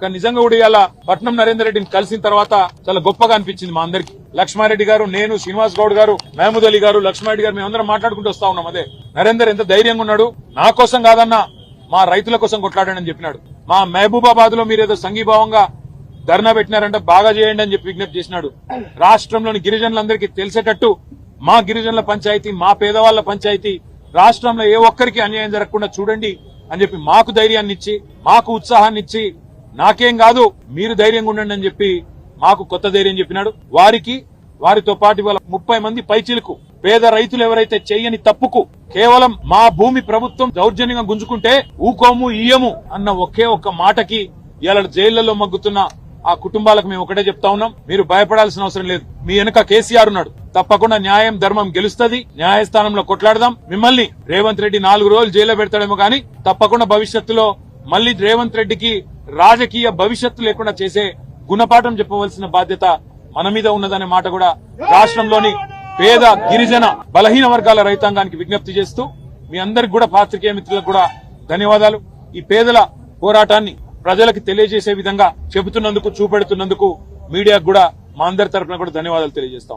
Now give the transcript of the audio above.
కానీ నిజంగా కూడా ఇవాళ పట్నం నరేందర్ రెడ్డిని కలిసిన తర్వాత చాలా గొప్పగా అనిపించింది మా అందరికి. లక్ష్మారెడ్డి గారు, నేను, శ్రీనివాస్ గౌడ్ గారు, మహమూద్ అలీ గారు, లక్ష్మారెడ్డి గారు మేమందరం మాట్లాడుకుంటూ వస్తా ఉన్నాం. అదే నరేందర్ ఎంత ధైర్యంగా ఉన్నాడు, నా కోసం కాదన్నా మా రైతుల కోసం కొట్లాడాడని చెప్పినాడు. మా మహబూబాబాద్ లో మీరేదో సంఘీభావంగా ధర్నా పెట్టినారంటే బాగా చేయండి అని చెప్పి విజ్ఞప్తి చేసినాడు. రాష్ట్రంలోని గిరిజనులందరికీ తెలిసేటట్టు మా గిరిజనుల పంచాయతీ, మా పేదవాళ్ల పంచాయతీ రాష్ట్రంలో ఏ ఒక్కరికి అన్యాయం జరగకుండా చూడండి అని చెప్పి మాకు ధైర్యాన్ని ఇచ్చి, మాకు ఉత్సాహాన్ని ఇచ్చి, నాకేం కాదు మీరు ధైర్యంగా ఉండండి అని చెప్పి మాకు కొత్త ధైర్యం చెప్పినాడు. వారికి, వారితో పాటు ఇవాళ 30 మంది పైచిలకు పేద రైతులు ఎవరైతే చేయని తప్పుకు కేవలం మా భూమి ప్రభుత్వం దౌర్జన్యంగా గుంజుకుంటే ఊకోము ఇయ్యము అన్న ఒకే ఒక్క మాటకి ఇవాళ జైళ్లలో మగ్గుతున్న ఆ కుటుంబాలకు మేము ఒకటే చెప్తా ఉన్నాం, మీరు భయపడాల్సిన అవసరం లేదు. మీ వెనుక కేసీఆర్ ఉన్నాడు. తప్పకుండా న్యాయం ధర్మం గెలుస్తుంది. న్యాయస్థానంలో కొట్లాడదాం. మిమ్మల్ని రేవంత్ రెడ్డి 4 రోజులు జైల్లో పెడతాడేమో గానీ తప్పకుండా భవిష్యత్తులో మళ్లీ రేవంత్ రెడ్డికి రాజకీయ భవిష్యత్తు లేకుండా చేసే గుణపాఠం చెప్పవలసిన బాధ్యత మన మీద ఉన్నదనే మాట కూడా రాష్ట్రంలోని పేద, గిరిజన, బలహీన వర్గాల రైతాంగానికి విజ్ఞప్తి చేస్తూ మీ అందరికి కూడా, పాత్రికేయ మిత్రులకు కూడా ధన్యవాదాలు. ఈ పేదల పోరాటాన్ని ప్రజలకు తెలియజేసే విధంగా చెబుతున్నందుకు, చూపెడుతున్నందుకు మీడియాకు కూడా మా అందరి తరఫున కూడా ధన్యవాదాలు తెలియజేస్తాం.